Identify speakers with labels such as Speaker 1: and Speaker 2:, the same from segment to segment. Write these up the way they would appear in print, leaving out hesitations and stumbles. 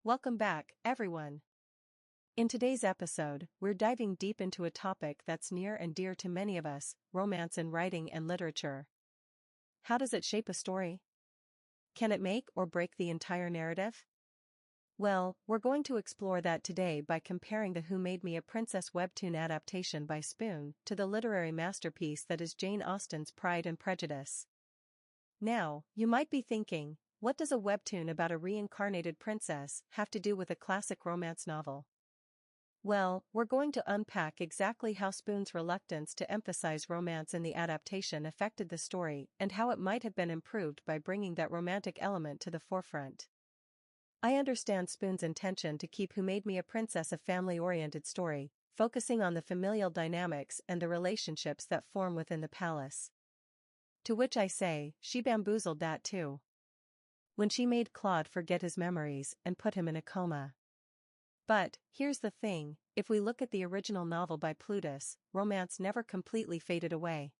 Speaker 1: Welcome back, everyone. In today's episode, we're diving deep into a topic that's near and dear to many of us: romance in writing and literature. How does it shape a story? Can it make or break the entire narrative? Well, we're going to explore that today by comparing the Who Made Me a Princess webtoon adaptation by Spoon to the literary masterpiece that is Jane Austen's Pride and Prejudice. Now, you might be thinking, what does a webtoon about a reincarnated princess have to do with a classic romance novel? Well, we're going to unpack exactly how Spoon's reluctance to emphasize romance in the adaptation affected the story and how it might have been improved by bringing that romantic element to the forefront. I understand Spoon's intention to keep Who Made Me a Princess a family-oriented story, focusing on the familial dynamics and the relationships that form within the palace. To which I say, she bamboozled that too. When she made Claude forget his memories and put him in a coma. But, here's the thing, if we look at the original novel by Plutus, romance never completely faded away.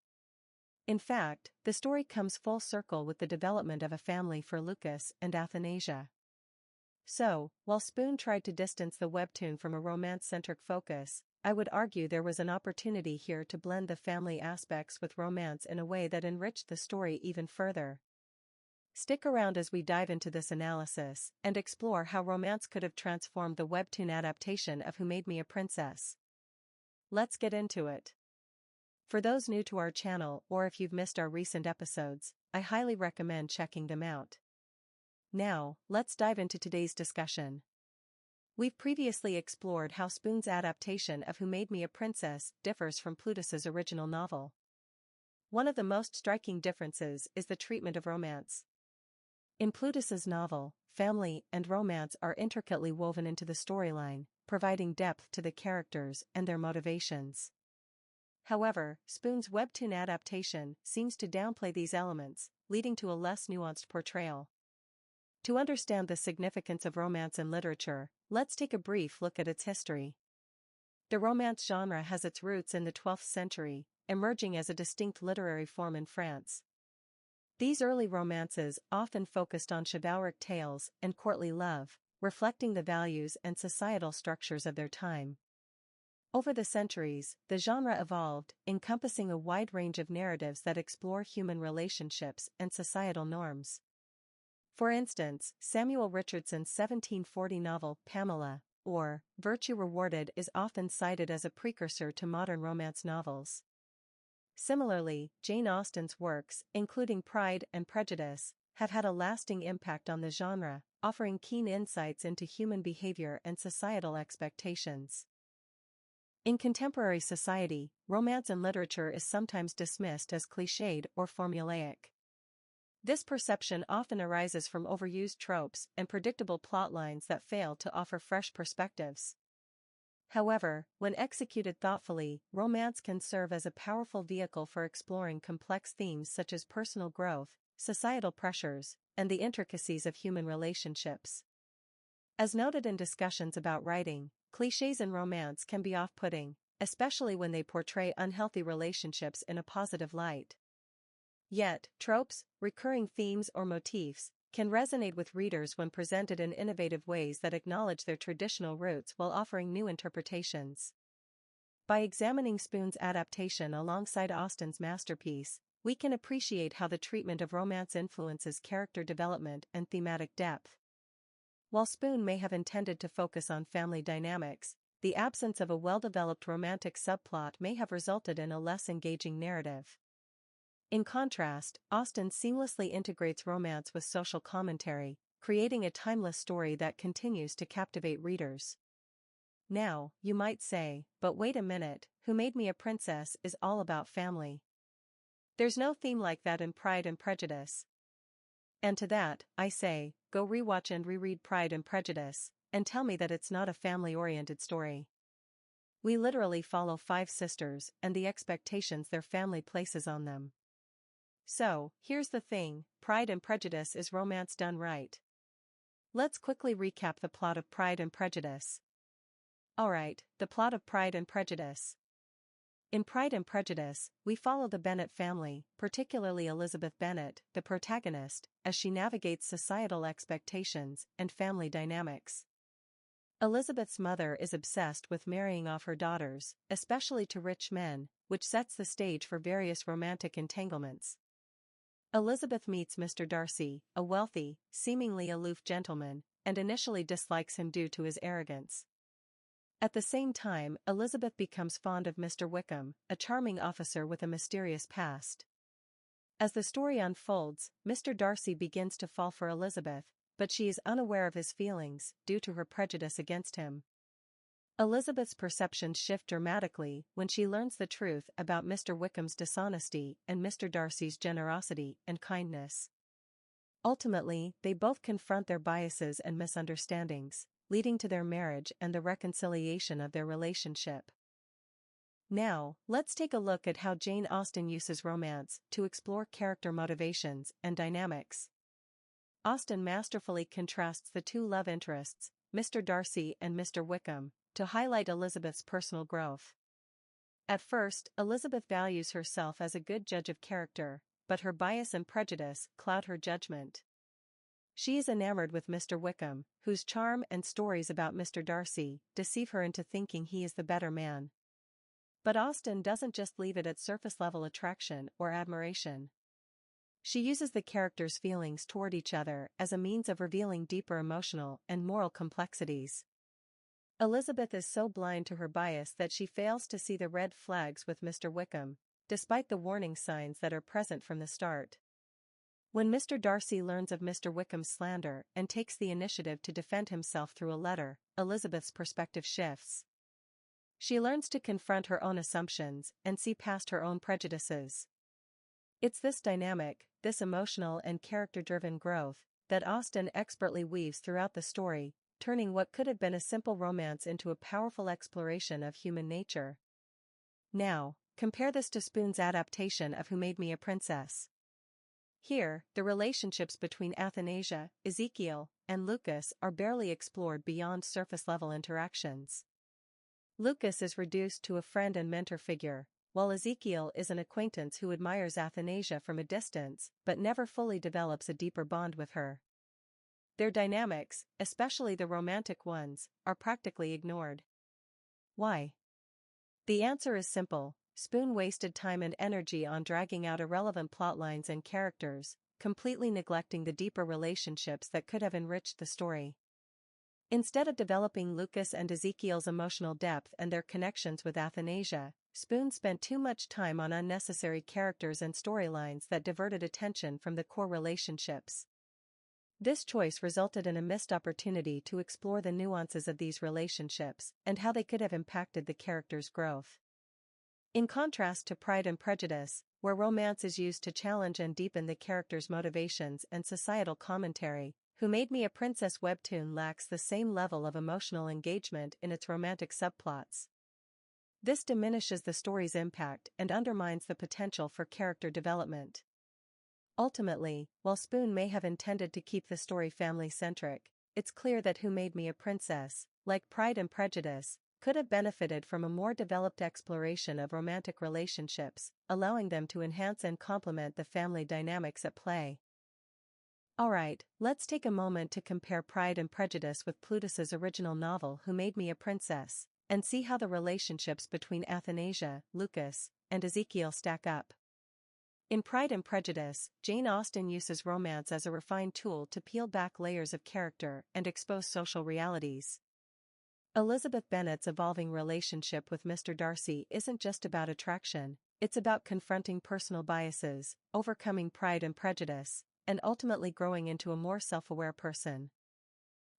Speaker 1: In fact, the story comes full circle with the development of a family for Lucas and Athanasia. So, while Spoon tried to distance the webtoon from a romance-centric focus, I would argue there was an opportunity here to blend the family aspects with romance in a way that enriched the story even further. Stick around as we dive into this analysis and explore how romance could have transformed the webtoon adaptation of Who Made Me a Princess. Let's get into it. For those new to our channel or if you've missed our recent episodes, I highly recommend checking them out. Now, let's dive into today's discussion. We've previously explored how Spoon's adaptation of Who Made Me a Princess differs from Plutus's original novel. One of the most striking differences is the treatment of romance. In Plutus's novel, family and romance are intricately woven into the storyline, providing depth to the characters and their motivations. However, Spoon's webtoon adaptation seems to downplay these elements, leading to a less nuanced portrayal. To understand the significance of romance in literature, let's take a brief look at its history. The romance genre has its roots in the 12th century, emerging as a distinct literary form in France. These early romances often focused on chivalric tales and courtly love, reflecting the values and societal structures of their time. Over the centuries, the genre evolved, encompassing a wide range of narratives that explore human relationships and societal norms. For instance, Samuel Richardson's 1740 novel Pamela, or Virtue Rewarded, is often cited as a precursor to modern romance novels. Similarly, Jane Austen's works, including Pride and Prejudice, have had a lasting impact on the genre, offering keen insights into human behavior and societal expectations. In contemporary society, romance in literature is sometimes dismissed as cliched or formulaic. This perception often arises from overused tropes and predictable plotlines that fail to offer fresh perspectives. However, when executed thoughtfully, romance can serve as a powerful vehicle for exploring complex themes such as personal growth, societal pressures, and the intricacies of human relationships. As noted in discussions about writing, clichés in romance can be off-putting, especially when they portray unhealthy relationships in a positive light. Yet, tropes, recurring themes or motifs, can resonate with readers when presented in innovative ways that acknowledge their traditional roots while offering new interpretations. By examining Spoon's adaptation alongside Austen's masterpiece, we can appreciate how the treatment of romance influences character development and thematic depth. While Spoon may have intended to focus on family dynamics, the absence of a well-developed romantic subplot may have resulted in a less engaging narrative. In contrast, Austen seamlessly integrates romance with social commentary, creating a timeless story that continues to captivate readers. Now, you might say, but wait a minute, Who Made Me a Princess is all about family. There's no theme like that in Pride and Prejudice. And to that, I say, go rewatch and reread Pride and Prejudice, and tell me that it's not a family-oriented story. We literally follow 5 sisters and the expectations their family places on them. So, here's the thing, Pride and Prejudice is romance done right. Let's quickly recap the plot of Pride and Prejudice. Alright, the plot of Pride and Prejudice. In Pride and Prejudice, we follow the Bennet family, particularly Elizabeth Bennet, the protagonist, as she navigates societal expectations and family dynamics. Elizabeth's mother is obsessed with marrying off her daughters, especially to rich men, which sets the stage for various romantic entanglements. Elizabeth meets Mr. Darcy, a wealthy, seemingly aloof gentleman, and initially dislikes him due to his arrogance. At the same time, Elizabeth becomes fond of Mr. Wickham, a charming officer with a mysterious past. As the story unfolds, Mr. Darcy begins to fall for Elizabeth, but she is unaware of his feelings, due to her prejudice against him. Elizabeth's perceptions shift dramatically when she learns the truth about Mr. Wickham's dishonesty and Mr. Darcy's generosity and kindness. Ultimately, they both confront their biases and misunderstandings, leading to their marriage and the reconciliation of their relationship. Now, let's take a look at how Jane Austen uses romance to explore character motivations and dynamics. Austen masterfully contrasts the two love interests, Mr. Darcy and Mr. Wickham, to highlight Elizabeth's personal growth. At first, Elizabeth values herself as a good judge of character, but her bias and prejudice cloud her judgment. She is enamored with Mr. Wickham, whose charm and stories about Mr. Darcy deceive her into thinking he is the better man. But Austen doesn't just leave it at surface-level attraction or admiration. She uses the characters' feelings toward each other as a means of revealing deeper emotional and moral complexities. Elizabeth is so blind to her bias that she fails to see the red flags with Mr. Wickham, despite the warning signs that are present from the start. When Mr. Darcy learns of Mr. Wickham's slander and takes the initiative to defend himself through a letter, Elizabeth's perspective shifts. She learns to confront her own assumptions and see past her own prejudices. It's this dynamic, this emotional and character-driven growth, that Austen expertly weaves throughout the story, turning what could have been a simple romance into a powerful exploration of human nature. Now, compare this to Spoon's adaptation of Who Made Me a Princess. Here, the relationships between Athanasia, Ezekiel, and Lucas are barely explored beyond surface-level interactions. Lucas is reduced to a friend and mentor figure, while Ezekiel is an acquaintance who admires Athanasia from a distance but never fully develops a deeper bond with her. Their dynamics, especially the romantic ones, are practically ignored. Why? The answer is simple: Spoon wasted time and energy on dragging out irrelevant plotlines and characters, completely neglecting the deeper relationships that could have enriched the story. Instead of developing Lucas and Ezekiel's emotional depth and their connections with Athanasia, Spoon spent too much time on unnecessary characters and storylines that diverted attention from the core relationships. This choice resulted in a missed opportunity to explore the nuances of these relationships and how they could have impacted the characters' growth. In contrast to Pride and Prejudice, where romance is used to challenge and deepen the characters' motivations and societal commentary, Who Made Me a Princess webtoon lacks the same level of emotional engagement in its romantic subplots. This diminishes the story's impact and undermines the potential for character development. Ultimately, while Spoon may have intended to keep the story family-centric, it's clear that Who Made Me a Princess, like Pride and Prejudice, could have benefited from a more developed exploration of romantic relationships, allowing them to enhance and complement the family dynamics at play. Alright, let's take a moment to compare Pride and Prejudice with Plutus's original novel Who Made Me a Princess, and see how the relationships between Athanasia, Lucas, and Ezekiel stack up. In Pride and Prejudice, Jane Austen uses romance as a refined tool to peel back layers of character and expose social realities. Elizabeth Bennet's evolving relationship with Mr. Darcy isn't just about attraction, it's about confronting personal biases, overcoming pride and prejudice, and ultimately growing into a more self-aware person.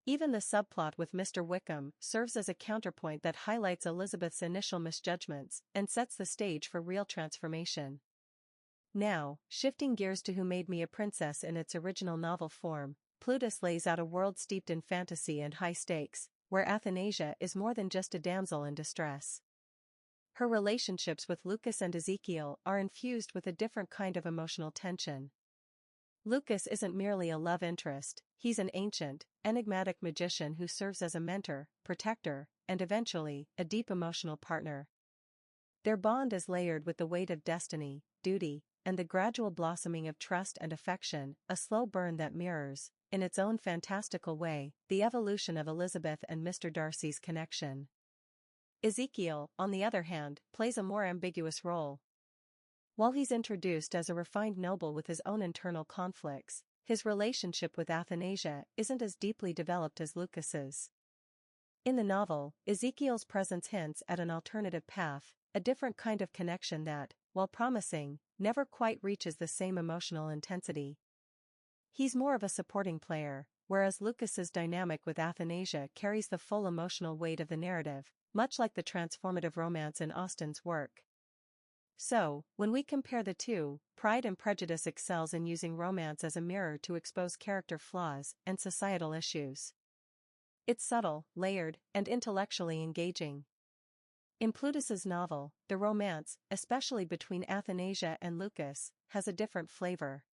Speaker 1: Even the subplot with Mr. Wickham serves as a counterpoint that highlights Elizabeth's initial misjudgments and sets the stage for real transformation. Now, shifting gears to Who Made Me a Princess in its original novel form, Plutus lays out a world steeped in fantasy and high stakes, where Athanasia is more than just a damsel in distress. Her relationships with Lucas and Ezekiel are infused with a different kind of emotional tension. Lucas isn't merely a love interest, he's an ancient, enigmatic magician who serves as a mentor, protector, and eventually, a deep emotional partner. Their bond is layered with the weight of destiny, duty, and the gradual blossoming of trust and affection, a slow burn that mirrors, in its own fantastical way, the evolution of Elizabeth and Mr. Darcy's connection. Ezekiel, on the other hand, plays a more ambiguous role. While he's introduced as a refined noble with his own internal conflicts, his relationship with Athanasia isn't as deeply developed as Lucas's. In the novel, Ezekiel's presence hints at an alternative path, a different kind of connection that, while promising, never quite reaches the same emotional intensity. He's more of a supporting player, whereas Lucas's dynamic with Athanasia carries the full emotional weight of the narrative, much like the transformative romance in Austen's work. So, when we compare the two, Pride and Prejudice excels in using romance as a mirror to expose character flaws and societal issues. It's subtle, layered, and intellectually engaging. In Plutus's novel, the romance, especially between Athanasia and Lucas, has a different flavor.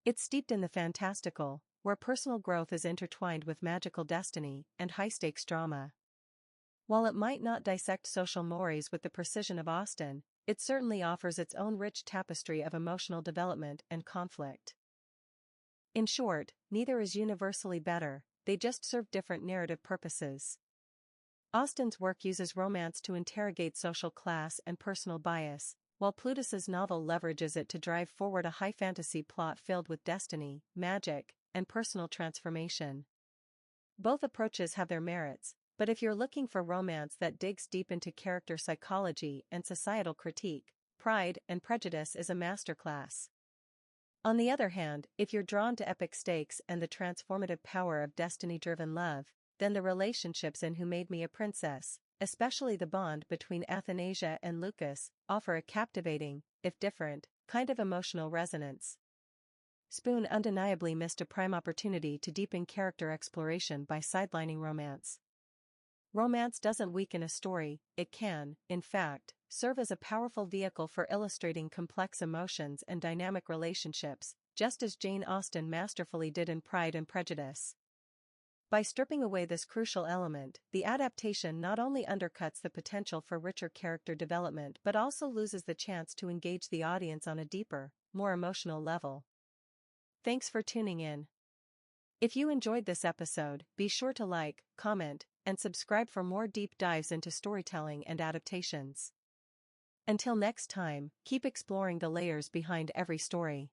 Speaker 1: It's steeped in the fantastical, where personal growth is intertwined with magical destiny and high-stakes drama. While it might not dissect social mores with the precision of Austen, it certainly offers its own rich tapestry of emotional development and conflict. In short, neither is universally better, they just serve different narrative purposes. Austen's work uses romance to interrogate social class and personal bias, while Plutus's novel leverages it to drive forward a high fantasy plot filled with destiny, magic, and personal transformation. Both approaches have their merits, but if you're looking for romance that digs deep into character psychology and societal critique, Pride and Prejudice is a masterclass. On the other hand, if you're drawn to epic stakes and the transformative power of destiny-driven love, then the relationships in Who Made Me a Princess, especially the bond between Athanasia and Lucas, offer a captivating, if different, kind of emotional resonance. Spoon undeniably missed a prime opportunity to deepen character exploration by sidelining romance. Romance doesn't weaken a story, it can, in fact, serve as a powerful vehicle for illustrating complex emotions and dynamic relationships, just as Jane Austen masterfully did in Pride and Prejudice. By stripping away this crucial element, the adaptation not only undercuts the potential for richer character development but also loses the chance to engage the audience on a deeper, more emotional level. Thanks for tuning in. If you enjoyed this episode, be sure to like, comment, and subscribe for more deep dives into storytelling and adaptations. Until next time, keep exploring the layers behind every story.